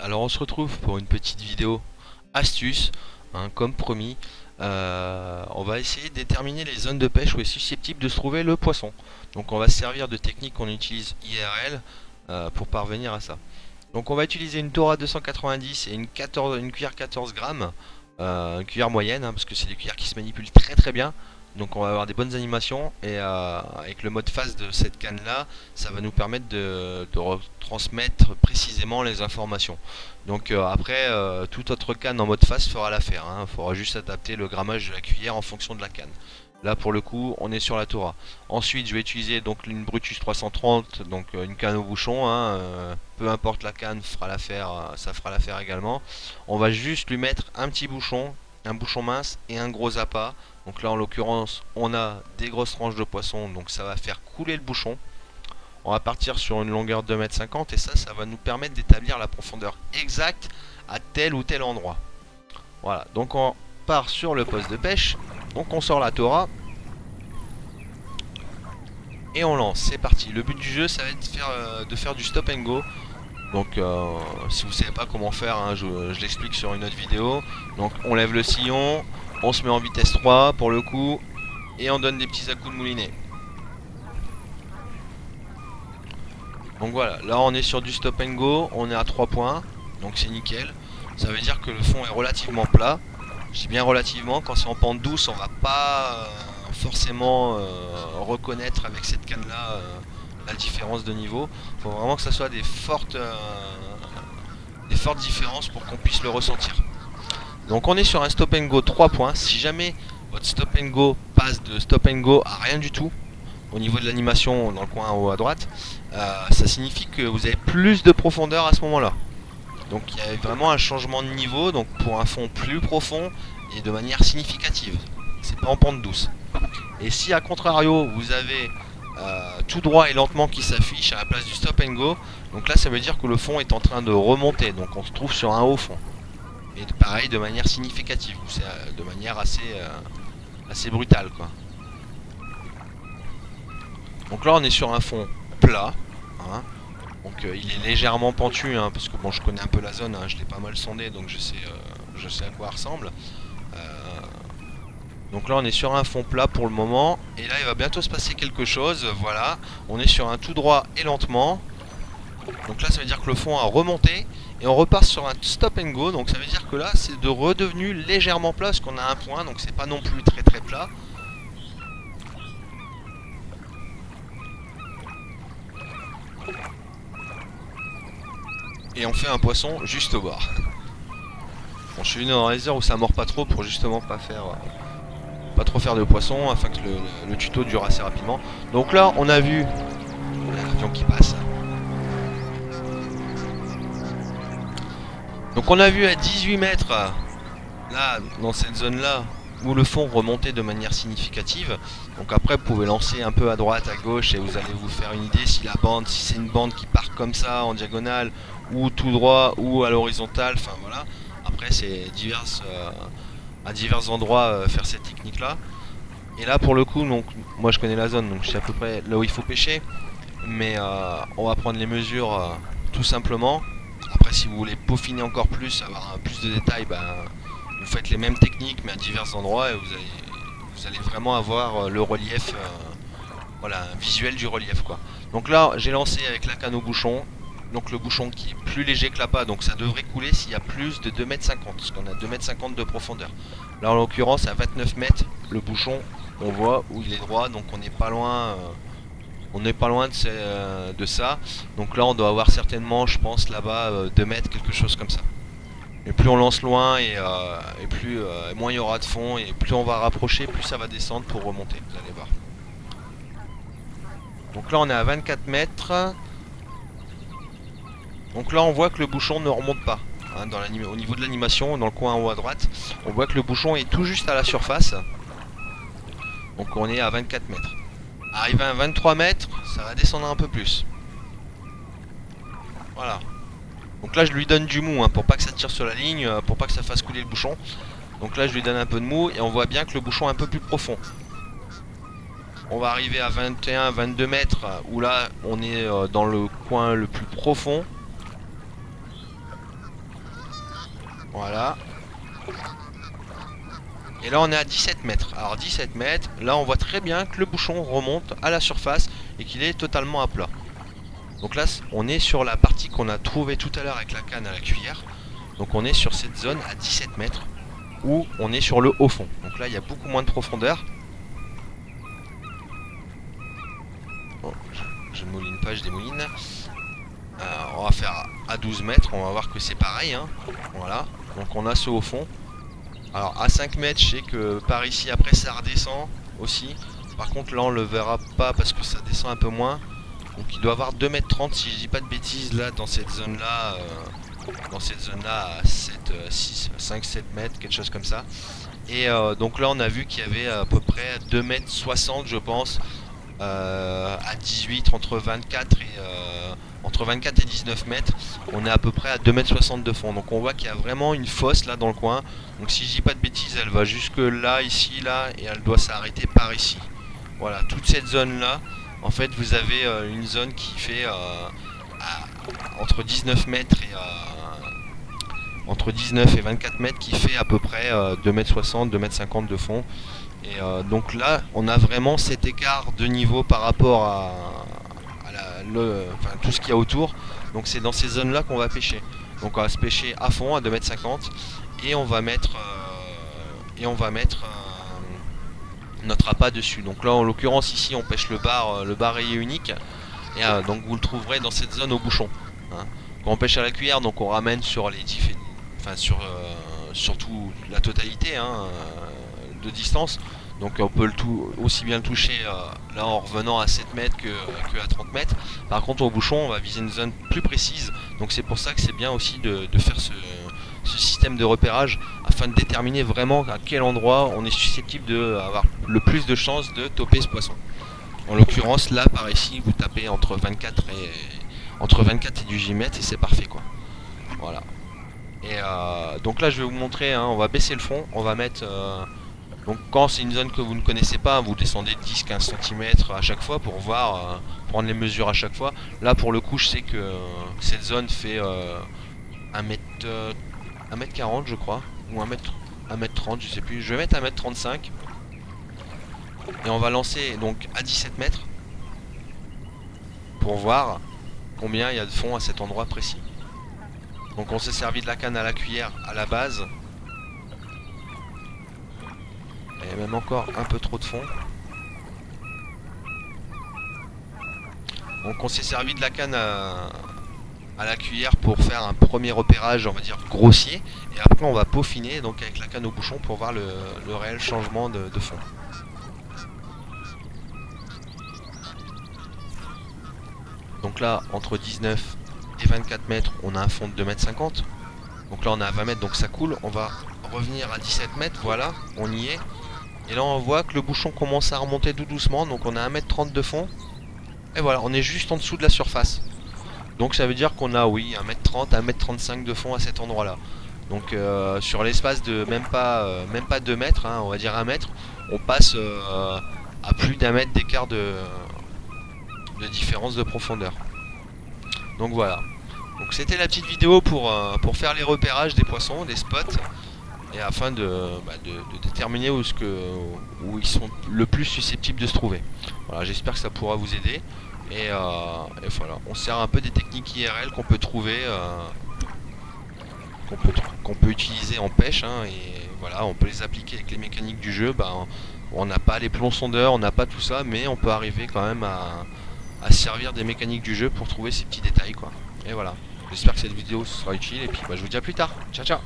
Alors on se retrouve pour une petite vidéo astuce, hein, comme promis. On va essayer de déterminer les zones de pêche où est susceptible de se trouver le poisson. Donc on va se servir de techniques qu'on utilise IRL pour parvenir à ça. Donc on va utiliser une Tora 290 et une cuillère 14 grammes, une cuillère moyenne, hein, parce que c'est des cuillères qui se manipulent très très bien. Donc on va avoir des bonnes animations et avec le mode phase de cette canne là, ça va nous permettre de retransmettre précisément les informations. Donc après, toute autre canne en mode phase fera l'affaire, hein. Il faudra juste adapter le grammage de la cuillère en fonction de la canne. Là pour le coup on est sur la Tora. Ensuite je vais utiliser donc une Brutus 330, donc une canne au bouchon, hein, peu importe la canne fera l'affaire, ça fera l'affaire également. On va juste lui mettre un petit bouchon, un bouchon mince et un gros appât. Donc là en l'occurrence on a des grosses tranches de poisson, donc ça va faire couler le bouchon. On va partir sur une longueur de 2,50 m et ça va nous permettre d'établir la profondeur exacte à tel ou tel endroit. Voilà, donc on part sur le poste de pêche, donc on sort la Tora et on lance, c'est parti. Le but du jeu ça va être de faire du stop and go. Donc si vous savez pas comment faire, hein, je l'explique sur une autre vidéo. Donc on lève le sillon, on se met en vitesse 3 pour le coup et on donne des petits à-coups de moulinet. Donc voilà, là on est sur du stop and go, on est à 3 points, donc c'est nickel. Ça veut dire que le fond est relativement plat. Je dis bien relativement, quand c'est en pente douce, on va pas forcément reconnaître avec cette canne là la différence de niveau. Il faut vraiment que ça soit des fortes différences pour qu'on puisse le ressentir. Donc on est sur un stop and go 3 points. Si jamais votre stop and go passe de stop and go à rien du tout, au niveau de l'animation dans le coin en haut à droite, ça signifie que vous avez plus de profondeur à ce moment là. Donc il y a vraiment un changement de niveau, donc pour un fond plus profond et de manière significative. C'est pas en pente douce. Et si à contrario vous avez tout droit et lentement qui s'affiche à la place du stop and go, donc là ça veut dire que le fond est en train de remonter, donc on se trouve sur un haut fond. Et pareil de manière significative, de manière assez brutale quoi. Donc là on est sur un fond plat, hein. Donc il est légèrement pentu, hein, parce que bon je connais un peu la zone, hein, je l'ai pas mal sondé donc je sais à quoi il ressemble. Donc là on est sur un fond plat pour le moment. Et là il va bientôt se passer quelque chose. Voilà, on est sur un tout droit et lentement. Donc là ça veut dire que le fond a remonté. Et on repart sur un stop and go. Donc ça veut dire que là c'est redevenu légèrement plat, parce qu'on a un point, donc c'est pas non plus très très plat. Et on fait un poisson juste au bord. Bon, je suis venu dans les heures où ça mord pas trop pour justement pas trop faire de poisson, afin que le tuto dure assez rapidement. Donc là on a vu l'avion qui passe. Donc on a vu à 18 mètres, là, dans cette zone là, où le fond remontait de manière significative. Donc après vous pouvez lancer un peu à droite, à gauche, et vous allez vous faire une idée si c'est une bande qui part comme ça, en diagonale, ou tout droit, ou à l'horizontale, enfin voilà. Après c'est à divers endroits faire cette technique là. Et là pour le coup, donc moi je connais la zone, donc je sais à peu près là où il faut pêcher. Mais on va prendre les mesures tout simplement. Après si vous voulez peaufiner encore plus, avoir plus de détails, vous faites les mêmes techniques mais à divers endroits, et vous allez vraiment avoir le relief, voilà, un visuel du relief quoi. Donc là j'ai lancé avec la canne au bouchon. Donc le bouchon qui est plus léger que l'appât, donc ça devrait couler s'il y a plus de 2,50 m, parce qu'on a 2,50 m de profondeur. Là en l'occurrence à 29 mètres, le bouchon on voit où il est droit, donc on n'est pas loin. On n'est pas loin de ça. Donc là on doit avoir certainement, je pense là-bas, 2 mètres, quelque chose comme ça. Et plus on lance loin et plus moins il y aura de fond, et plus on va rapprocher, plus ça va descendre pour remonter, vous allez voir. Donc là on est à 24 mètres. Donc là on voit que le bouchon ne remonte pas, hein, au niveau de l'animation, dans le coin en haut à droite. On voit que le bouchon est tout juste à la surface. Donc on est à 24 mètres. Arrivé à 23 mètres, ça va descendre un peu plus. Voilà. Donc là je lui donne du mou, hein, pour pas que ça tire sur la ligne, pour pas que ça fasse couler le bouchon. Donc là je lui donne un peu de mou et on voit bien que le bouchon est un peu plus profond. On va arriver à 21-22 mètres où là on est dans le coin le plus profond. Voilà. Et là on est à 17 mètres. Alors 17 mètres, là on voit très bien que le bouchon remonte à la surface et qu'il est totalement à plat. Donc là on est sur la partie qu'on a trouvée tout à l'heure avec la canne à la cuillère. Donc on est sur cette zone à 17 mètres où on est sur le haut fond. Donc là il y a beaucoup moins de profondeur. Bon, je ne mouline pas, je démouline. On va faire à 12 mètres, on va voir que c'est pareil, hein. Voilà, donc on a ce haut fond. Alors à 5 mètres, je sais que par ici après ça redescend aussi. Par contre là on le verra pas parce que ça descend un peu moins. Donc il doit avoir 2,30 m si je dis pas de bêtises là dans cette zone là. À 7, 6, 5, 7 mètres, quelque chose comme ça. Et donc là on a vu qu'il y avait à peu près 2,60 m je pense. À 18, entre 24 et 19 mètres, on est à peu près à 2,60 m de fond. Donc on voit qu'il y a vraiment une fosse là dans le coin. Donc si je dis pas de bêtises, elle va jusque là, ici, là, et elle doit s'arrêter par ici. Voilà, toute cette zone là, en fait vous avez une zone qui fait entre 19 mètres et entre 19 et 24 mètres qui fait à peu près 2,60 m, 2,50 m de fond. Et donc là, on a vraiment cet écart de niveau par rapport à tout ce qu'il y a autour. Donc c'est dans ces zones-là qu'on va pêcher. Donc on va se pêcher à fond à 2,50 m et on va mettre notre appât dessus. Donc là, en l'occurrence ici, on pêche le bar rayé unique. Et donc vous le trouverez dans cette zone au bouchon. Hein. Quand on pêche à la cuillère, donc on ramène sur les surtout la totalité de distance. Donc on peut aussi bien le toucher là en revenant à 7 mètres que à 30 mètres. Par contre au bouchon on va viser une zone plus précise. Donc c'est pour ça que c'est bien aussi de faire ce système de repérage afin de déterminer vraiment à quel endroit on est susceptible d'avoir le plus de chances de toper ce poisson. En l'occurrence là par ici vous tapez entre 24 et 18 mètres et c'est parfait quoi. Voilà. Et donc là je vais vous montrer, hein, on va baisser le fond, on va mettre... donc quand c'est une zone que vous ne connaissez pas, vous descendez 10-15 cm à chaque fois pour voir, prendre les mesures à chaque fois. Là pour le coup je sais que cette zone fait 1m40 je crois, ou 1m30 je sais plus, je vais mettre 1m35. Et on va lancer donc à 17 mètres pour voir combien il y a de fond à cet endroit précis. Donc on s'est servi de la canne à la cuillère à la base. Et même encore un peu trop de fond. Donc on s'est servi de la canne à la cuillère pour faire un premier repérage, on va dire grossier. Et après on va peaufiner donc avec la canne au bouchon pour voir le réel changement de fond. Donc là entre 19 et 24 mètres on a un fond de 2,50 m. Donc là on est à 20 mètres donc ça coule. On va revenir à 17 mètres, voilà, on y est. Et là on voit que le bouchon commence à remonter tout doucement. Donc on a 1,30 m de fond. Et voilà, on est juste en dessous de la surface. Donc ça veut dire qu'on a, oui, 1,30 m, 1,35 m de fond à cet endroit là. Donc sur l'espace de même pas 2 mètres, hein, on va dire 1 mètre, on passe à plus d'1 mètre d'écart de différence de profondeur. Donc voilà. Donc c'était la petite vidéo pour faire les repérages des poissons, des spots, et afin de déterminer où ils sont le plus susceptibles de se trouver. Voilà, j'espère que ça pourra vous aider. Et voilà, on sert un peu des techniques IRL qu'on peut trouver, qu'on peut utiliser en pêche, hein, et voilà, on peut les appliquer avec les mécaniques du jeu. On n'a pas les plombs sondeurs, on n'a pas tout ça, mais on peut arriver quand même à servir des mécaniques du jeu pour trouver ces petits détails quoi. Et voilà, j'espère que cette vidéo sera utile et puis je vous dis à plus tard. Ciao ciao.